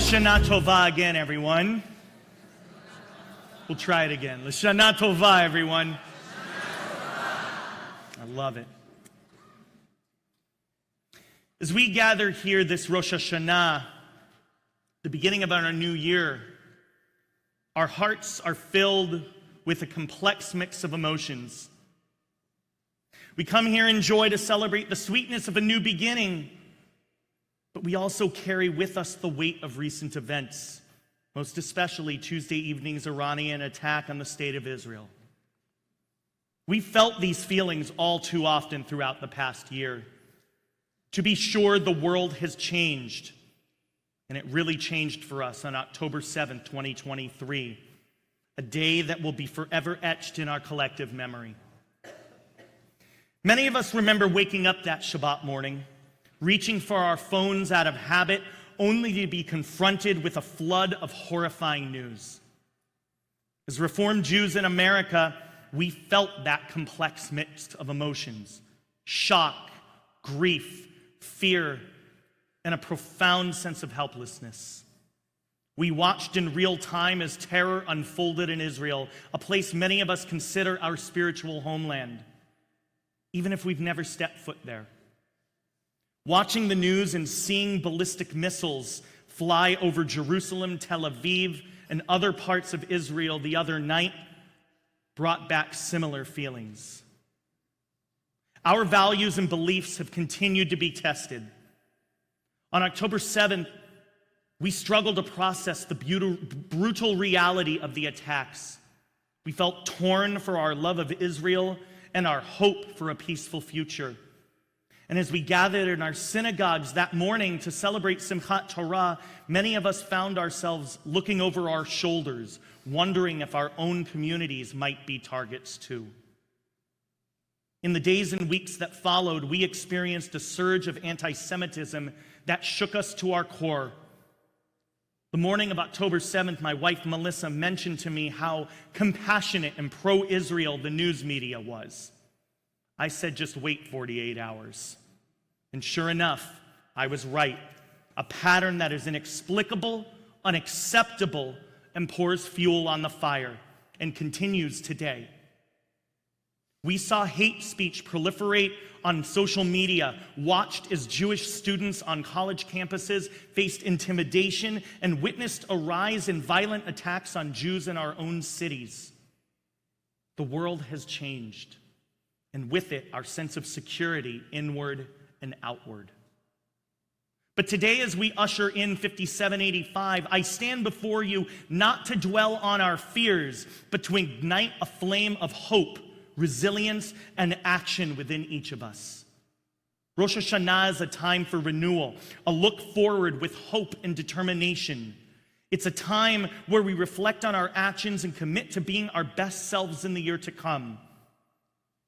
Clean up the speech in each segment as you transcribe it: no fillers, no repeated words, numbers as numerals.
L'Shana Tova again, everyone. We'll try it again. L'Shana Tova, everyone. I love it. As we gather here this Rosh HaShanah, the beginning of our new year, our hearts are filled with a complex mix of emotions. We come here in joy to celebrate the sweetness of a new beginning, but we also carry with us the weight of recent events, most especially Tuesday evening's Iranian attack on the state of Israel. We felt these feelings all too often throughout the past year. To be sure, the world has changed, and it really changed for us on October 7th, 2023, a day that will be forever etched in our collective memory. Many of us remember waking up that Shabbat morning, reaching for our phones out of habit, only to be confronted with a flood of horrifying news. As Reformed Jews in America, we felt that complex mix of emotions: shock, grief, fear, and a profound sense of helplessness. We watched in real time as terror unfolded in Israel, a place many of us consider our spiritual homeland, even if we've never stepped foot there. Watching the news and seeing ballistic missiles fly over Jerusalem, Tel Aviv, and other parts of Israel the other night brought back similar feelings. Our values and beliefs have continued to be tested. On October 7th, we struggled to process the brutal reality of the attacks. We felt torn for our love of Israel and our hope for a peaceful future. And as we gathered in our synagogues that morning to celebrate Simchat Torah, many of us found ourselves looking over our shoulders, wondering if our own communities might be targets too. In the days and weeks that followed, we experienced a surge of anti-Semitism that shook us to our core. The morning of October 7th, my wife Melissa mentioned to me how compassionate and pro-Israel the news media was. I said, just wait 48 hours. And sure enough, I was right. A pattern that is inexplicable, unacceptable, and pours fuel on the fire, and continues today. We saw hate speech proliferate on social media, watched as Jewish students on college campuses faced intimidation, and witnessed a rise in violent attacks on Jews in our own cities. The world has changed, and with it, our sense of security inward and outward. But today, as we usher in 5785, I stand before you not to dwell on our fears, but to ignite a flame of hope, resilience, and action within each of us. Rosh HaShanah is a time for renewal, a look forward with hope and determination. It's a time where we reflect on our actions and commit to being our best selves in the year to come.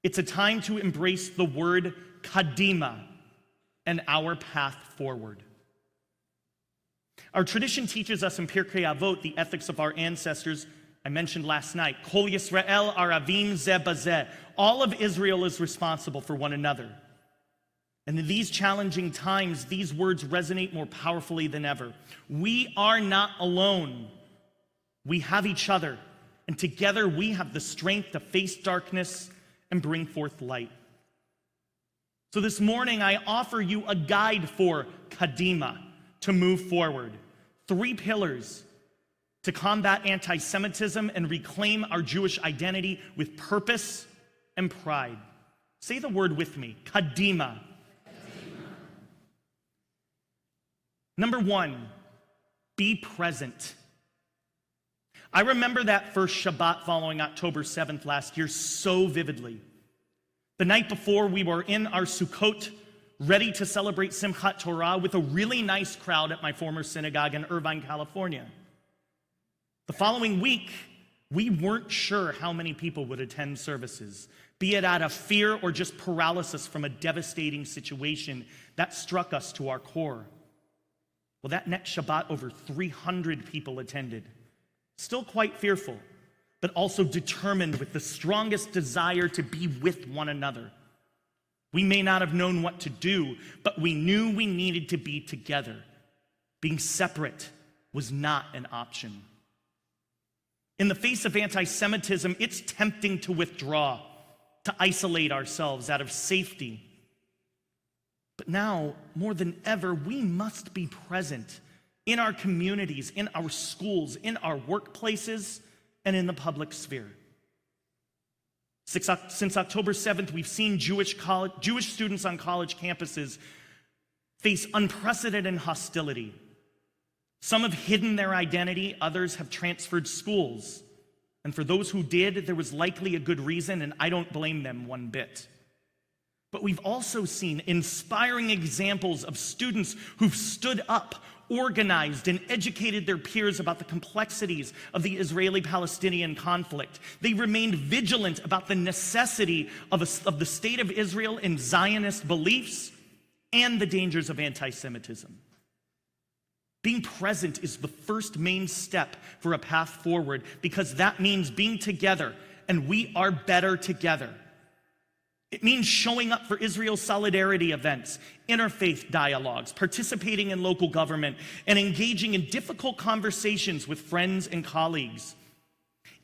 It's a time to embrace the word Kadimah and our path forward. Our tradition teaches us in Pirkei Avot, the ethics of our ancestors, I mentioned last night, Kol Yisrael Aravim Zeh Bazeh. All of Israel is responsible for one another. And in these challenging times, these words resonate more powerfully than ever. We are not alone. We have each other, and together we have the strength to face darkness and bring forth light. So this morning, I offer you a guide for Kadimah, to move forward. 3 pillars to combat anti-Semitism and reclaim our Jewish identity with purpose and pride. Say the word with me, Kadimah. Number 1, be present. I remember that first Shabbat following October 7th last year so vividly. The night before, we were in our Sukkot, ready to celebrate Simchat Torah with a really nice crowd at my former synagogue in Irvine, California. The following week, we weren't sure how many people would attend services, be it out of fear or just paralysis from a devastating situation that struck us to our core. Well, that next Shabbat, over 300 people attended. Still quite fearful, but also determined with the strongest desire to be with one another. We may not have known what to do, but we knew we needed to be together. Being separate was not an option. In the face of anti-Semitism, it's tempting to withdraw, to isolate ourselves out of safety. But now, more than ever, we must be present in our communities, in our schools, in our workplaces, and in the public sphere. Since October 7th, we've seen Jewish students on college campuses face unprecedented hostility. Some have hidden their identity, others have transferred schools. And for those who did, there was likely a good reason, and I don't blame them one bit. But we've also seen inspiring examples of students who've stood up, organized, and educated their peers about the complexities of the Israeli-Palestinian conflict. They remained vigilant about the necessity of the state of Israel and Zionist beliefs and the dangers of anti-Semitism. Being present is the first main step for a path forward, because that means being together, and we are better together. It means showing up for Israel solidarity events, interfaith dialogues, participating in local government, and engaging in difficult conversations with friends and colleagues.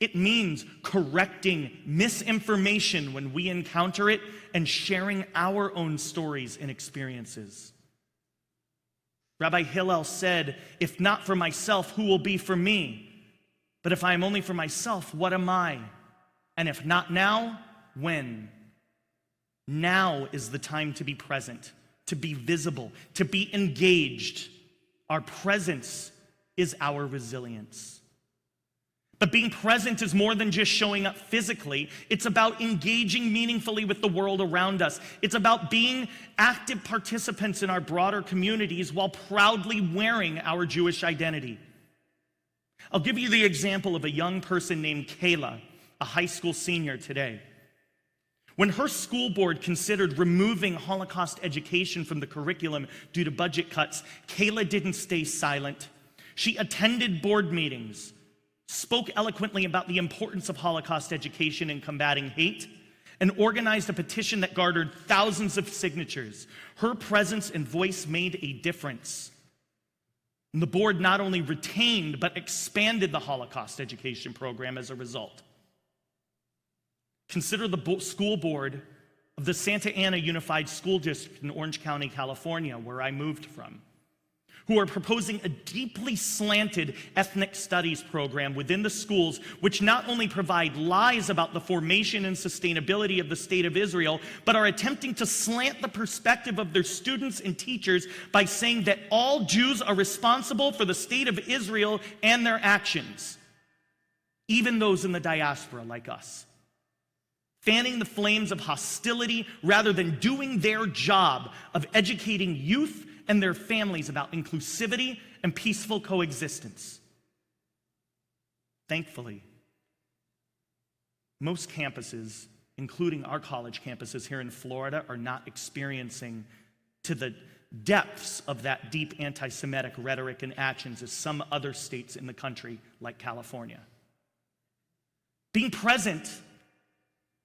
It means correcting misinformation when we encounter it and sharing our own stories and experiences. Rabbi Hillel said, "If not for myself, who will be for me? But if I am only for myself, what am I? And if not now, when?" Now is the time to be present, to be visible, to be engaged. Our presence is our resilience. But being present is more than just showing up physically. It's about engaging meaningfully with the world around us. It's about being active participants in our broader communities while proudly wearing our Jewish identity. I'll give you the example of a young person named Kayla, a high school senior today. When her school board considered removing Holocaust education from the curriculum due to budget cuts, Kayla didn't stay silent. She attended board meetings, spoke eloquently about the importance of Holocaust education in combating hate, and organized a petition that garnered thousands of signatures. Her presence and voice made a difference. And the board not only retained, but expanded the Holocaust education program as a result. Consider the school board of the Santa Ana Unified School District in Orange County, California, where I moved from, who are proposing a deeply slanted ethnic studies program within the schools, which not only provide lies about the formation and sustainability of the state of Israel, but are attempting to slant the perspective of their students and teachers by saying that all Jews are responsible for the state of Israel and their actions, even those in the diaspora like us. Fanning the flames of hostility rather than doing their job of educating youth and their families about inclusivity and peaceful coexistence. Thankfully, most campuses, including our college campuses here in Florida, are not experiencing to the depths of that deep anti-Semitic rhetoric and actions as some other states in the country, like California. Being present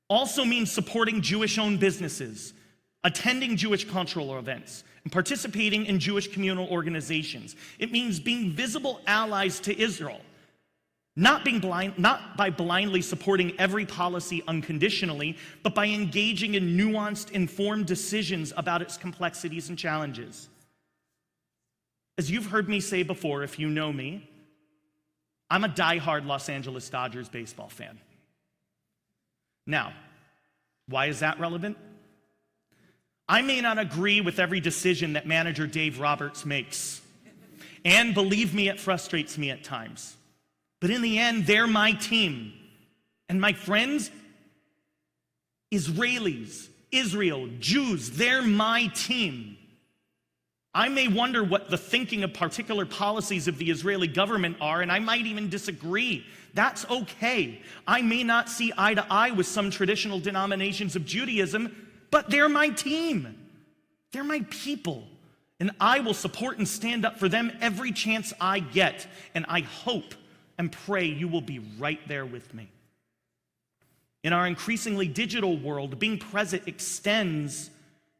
also means supporting Jewish-owned businesses, attending Jewish cultural events, and participating in Jewish communal organizations. It means being visible allies to Israel, not by blindly supporting every policy unconditionally, but by engaging in nuanced, informed decisions about its complexities and challenges. As you've heard me say before, if you know me, I'm a diehard Los Angeles Dodgers baseball fan. Now, why is that relevant? I may not agree with every decision that manager Dave Roberts makes. And believe me, it frustrates me at times. But in the end, they're my team. And my friends, Israelis, Israel, Jews, they're my team. I may wonder what the thinking of particular policies of the Israeli government are, and I might even disagree. That's okay. I may not see eye to eye with some traditional denominations of Judaism, but they're my team. They're my people. And I will support and stand up for them every chance I get. And I hope and pray you will be right there with me. In our increasingly digital world, being present extends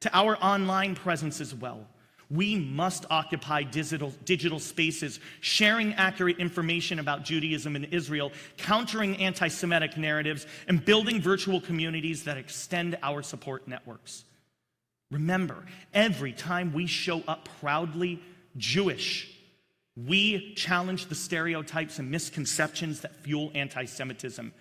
to our online presence as well. We must occupy digital spaces, sharing accurate information about Judaism and Israel, countering anti-Semitic narratives, and building virtual communities that extend our support networks. Remember, every time we show up proudly Jewish, we challenge the stereotypes and misconceptions that fuel anti-Semitism.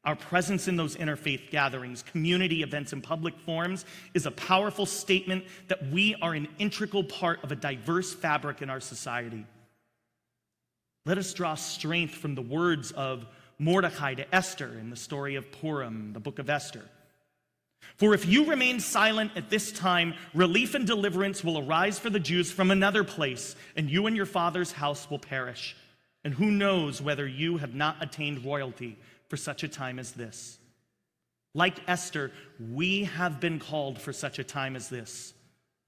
Our presence in those interfaith gatherings, community events, and public forums is a powerful statement that we are an integral part of a diverse fabric in our society. Let us draw strength from the words of Mordecai to Esther in the story of Purim, the book of Esther. For if you remain silent at this time, relief and deliverance will arise for the Jews from another place, and you and your father's house will perish. And who knows whether you have not attained royalty for such a time as this. Like Esther, we have been called for such a time as this.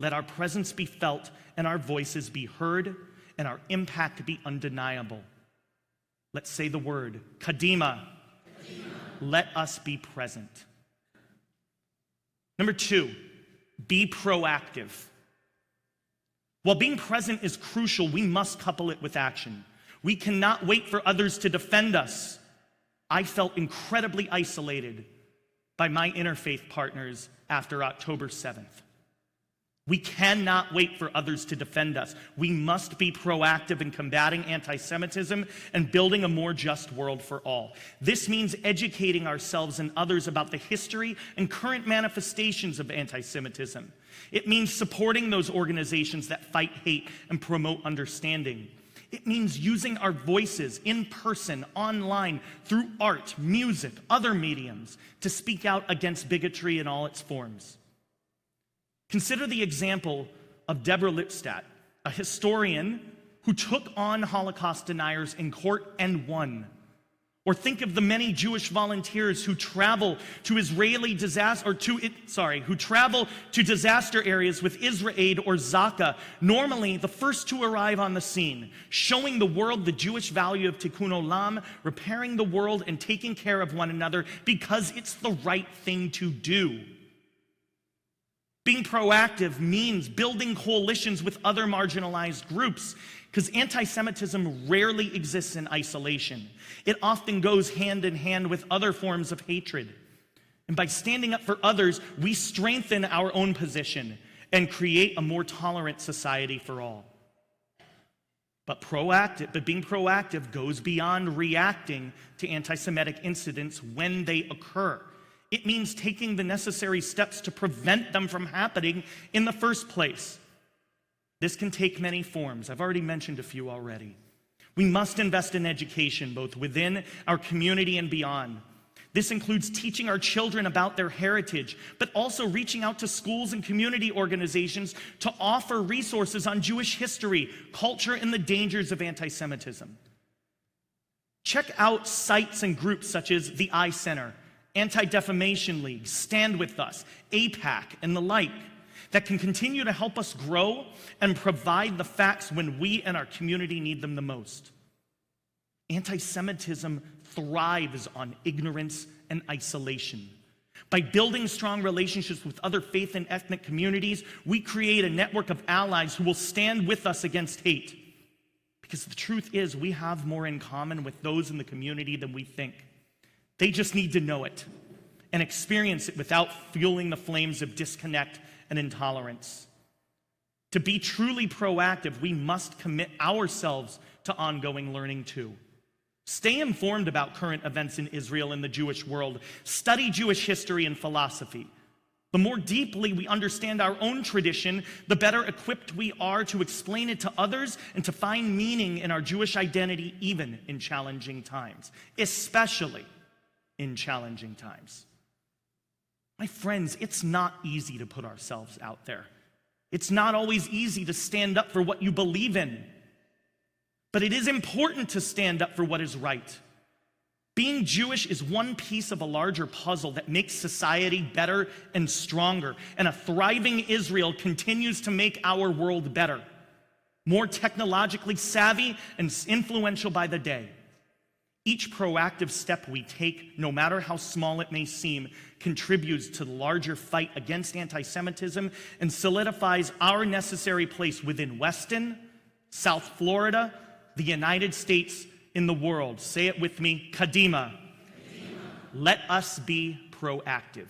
Let our presence be felt and our voices be heard and our impact be undeniable. Let's say the word, Kadimah. Let us be present. Number 2, be proactive. While being present is crucial, we must couple it with action. We cannot wait for others to defend us. I felt incredibly isolated by my interfaith partners after October 7th. We cannot wait for others to defend us. We must be proactive in combating anti-Semitism and building a more just world for all. This means educating ourselves and others about the history and current manifestations of anti-Semitism. It means supporting those organizations that fight hate and promote understanding. It means using our voices in person, online, through art, music, other mediums, to speak out against bigotry in all its forms. Consider the example of Deborah Lipstadt, a historian who took on Holocaust deniers in court and won. Or think of the many Jewish volunteers who travel to disaster areas with IsraAid or Zaka, normally the first to arrive on the scene, showing the world the Jewish value of tikkun olam, repairing the world and taking care of one another because it's the right thing to do. Being proactive means building coalitions with other marginalized groups, because anti-Semitism rarely exists in isolation. It often goes hand in hand with other forms of hatred. And by standing up for others, we strengthen our own position and create a more tolerant society for all. But being proactive goes beyond reacting to anti-Semitic incidents when they occur. It means taking the necessary steps to prevent them from happening in the first place. This can take many forms. I've already mentioned a few already. We must invest in education, both within our community and beyond. This includes teaching our children about their heritage, but also reaching out to schools and community organizations to offer resources on Jewish history, culture, and the dangers of anti-Semitism. Check out sites and groups such as the I Center, Anti-Defamation League, Stand With Us, APAC, and the like, that can continue to help us grow and provide the facts when we and our community need them the most. Anti-Semitism thrives on ignorance and isolation. By building strong relationships with other faith and ethnic communities, we create a network of allies who will stand with us against hate. Because the truth is, we have more in common with those in the community than we think. They just need to know it and experience it without fueling the flames of disconnect and intolerance. To be truly proactive, we must commit ourselves to ongoing learning too. Stay informed about current events in Israel and the Jewish world. Study Jewish history and philosophy. The more deeply we understand our own tradition, the better equipped we are to explain it to others and to find meaning in our Jewish identity, even in challenging times, especially in challenging times. My friends, it's not easy to put ourselves out there. It's not always easy to stand up for what you believe in. But it is important to stand up for what is right. Being Jewish is one piece of a larger puzzle that makes society better and stronger. And a thriving Israel continues to make our world better, more technologically savvy and influential by the day. Each proactive step we take, no matter how small it may seem, contributes to the larger fight against anti-Semitism and solidifies our necessary place within Weston, South Florida, the United States, in the world. Say it with me, Kadimah. Let us be proactive.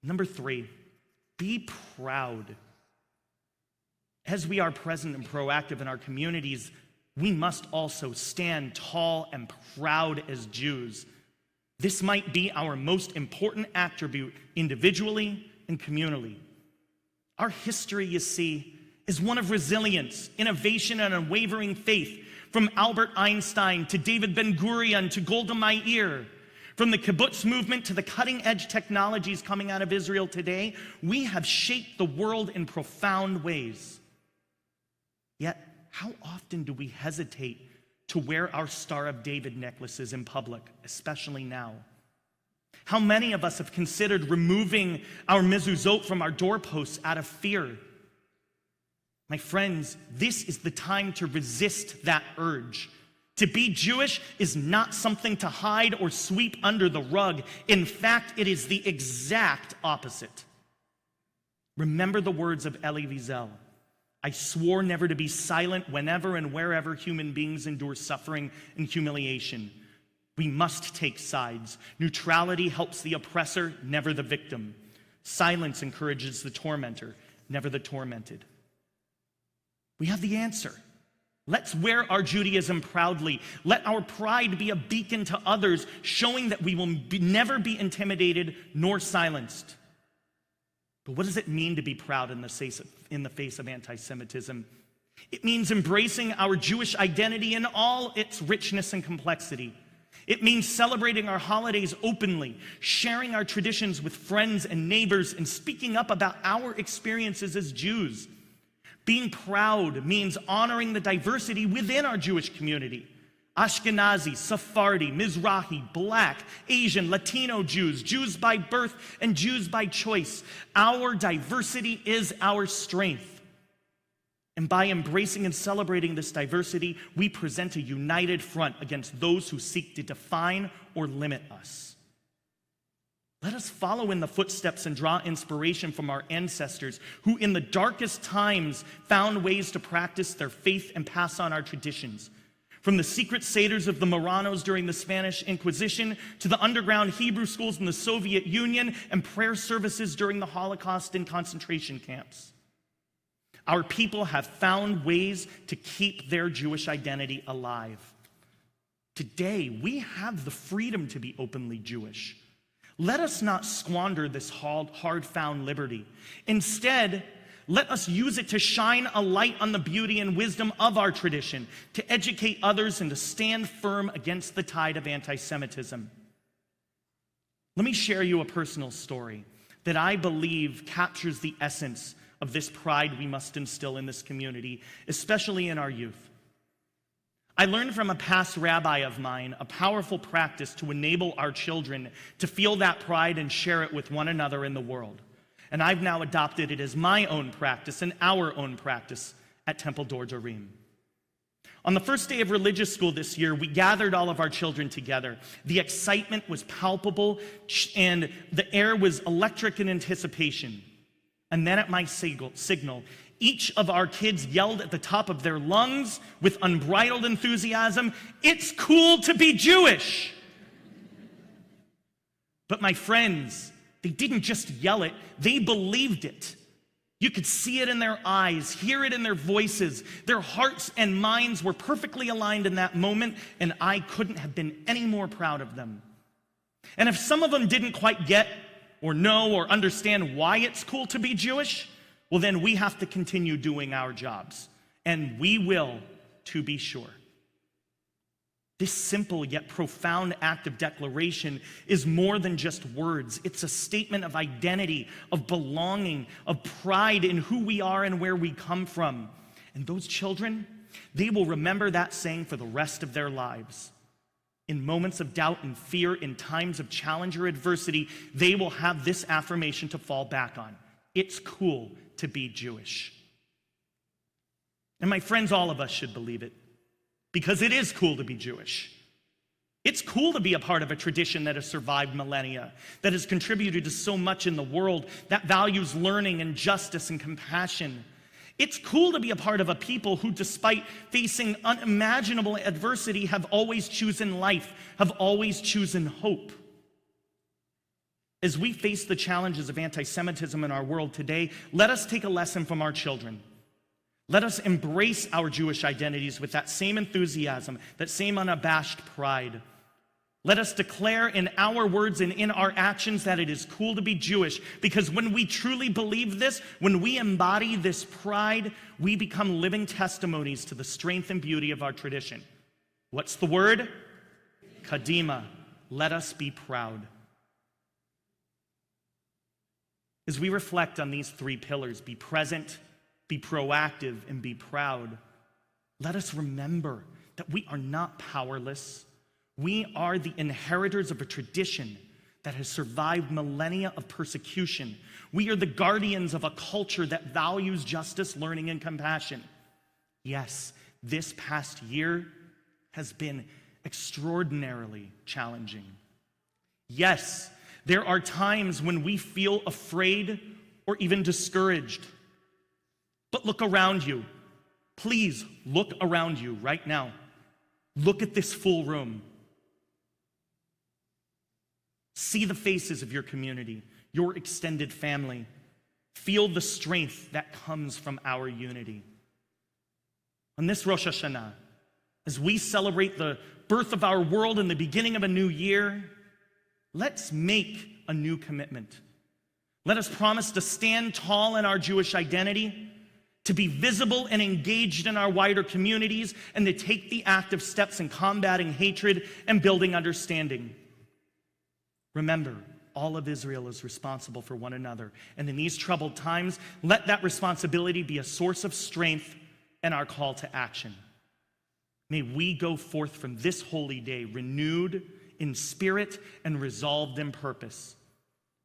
Number 3, be proud. As we are present and proactive in our communities, we must also stand tall and proud as Jews. This might be our most important attribute individually and communally. Our history, you see, is one of resilience, innovation, and unwavering faith. From Albert Einstein to David Ben-Gurion to Golda Meir, from the kibbutz movement to the cutting-edge technologies coming out of Israel today, we have shaped the world in profound ways. Yet, how often do we hesitate to wear our Star of David necklaces in public, especially now? How many of us have considered removing our mezuzot from our doorposts out of fear? My friends, this is the time to resist that urge. To be Jewish is not something to hide or sweep under the rug. In fact, it is the exact opposite. Remember the words of Elie Wiesel. I swore never to be silent whenever and wherever human beings endure suffering and humiliation. We must take sides. Neutrality helps the oppressor, never the victim. Silence encourages the tormentor, never the tormented. We have the answer. Let's wear our Judaism proudly. Let our pride be a beacon to others, showing that we will never be intimidated nor silenced. But what does it mean to be proud in the face of anti-Semitism? It means embracing our Jewish identity in all its richness and complexity. It means celebrating our holidays openly, sharing our traditions with friends and neighbors, and speaking up about our experiences as Jews. Being proud means honoring the diversity within our Jewish community. Ashkenazi, Sephardi, Mizrahi, Black, Asian, Latino Jews, Jews by birth and Jews by choice. Our diversity is our strength. And by embracing and celebrating this diversity, we present a united front against those who seek to define or limit us. Let us follow in the footsteps and draw inspiration from our ancestors who in the darkest times found ways to practice their faith and pass on our traditions. From the secret seders of the Marranos during the Spanish Inquisition to the underground Hebrew schools in the Soviet Union and prayer services during the Holocaust and concentration camps. Our people have found ways to keep their Jewish identity alive. Today, we have the freedom to be openly Jewish. Let us not squander this hard-found liberty. Instead, let us use it to shine a light on the beauty and wisdom of our tradition, to educate others and to stand firm against the tide of anti-Semitism. Let me share you a personal story that I believe captures the essence of this pride we must instill in this community, especially in our youth. I learned from a past rabbi of mine a powerful practice to enable our children to feel that pride and share it with one another in the world. And I've now adopted it as my own practice and our own practice at Temple Dorim. On the first day of religious school this year, we gathered all of our children together. The excitement was palpable, and the air was electric in anticipation. And then at my signal, each of our kids yelled at the top of their lungs with unbridled enthusiasm, "It's cool to be Jewish!" But my friends, they didn't just yell it, they believed it. You could see it in their eyes, hear it in their voices. Their hearts and minds were perfectly aligned in that moment, and I couldn't have been any more proud of them. And if some of them didn't quite get or know or understand why it's cool to be Jewish, well, then we have to continue doing our jobs. And we will, to be sure. This simple yet profound act of declaration is more than just words. It's a statement of identity, of belonging, of pride in who we are and where we come from. And those children, they will remember that saying for the rest of their lives. In moments of doubt and fear, in times of challenge or adversity, they will have this affirmation to fall back on. It's cool to be Jewish. And my friends, all of us should believe it. because it is cool to be Jewish. It's cool to be a part of a tradition that has survived millennia, that has contributed to so much in the world, that values learning and justice and compassion. It's cool to be a part of a people who, despite facing unimaginable adversity, have always chosen life, have always chosen hope. As we face the challenges of anti-Semitism in our world today, let us take a lesson from our children. Let us embrace our Jewish identities with that same enthusiasm, that same unabashed pride. Let us declare in our words and in our actions that it is cool to be Jewish, because when we truly believe this, when we embody this pride, we become living testimonies to the strength and beauty of our tradition. What's the word? Kadimah. Let us be proud. As we reflect on these three pillars, be present, be proactive, and be proud, let us remember that we are not powerless. We are the inheritors of a tradition that has survived millennia of persecution. We are the guardians of a culture that values justice, learning, and compassion. Yes, this past year has been extraordinarily challenging. Yes, there are times when we feel afraid or even discouraged. But look around you. Please look around you right now. Look at this full room. See the faces of your community, your extended family. Feel the strength that comes from our unity. On this Rosh HaShanah, as we celebrate the birth of our world and the beginning of a new year, let's make a new commitment. Let us promise to stand tall in our Jewish identity, to be visible and engaged in our wider communities, and to take the active steps in combating hatred and building understanding. Remember, all of Israel is responsible for one another. And in these troubled times, let that responsibility be a source of strength and our call to action. May we go forth from this holy day renewed in spirit and resolved in purpose.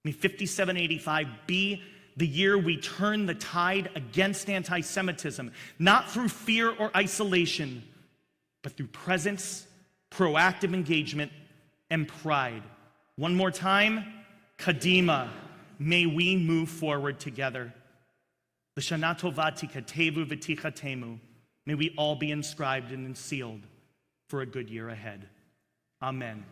May 5785 be the year we turn the tide against anti-Semitism, not through fear or isolation, but through presence, proactive engagement, and pride. One more time, Kadimah. May we move forward together. L'shana tova tikatevu v'tichatemu. May we all be inscribed and sealed for a good year ahead. Amen.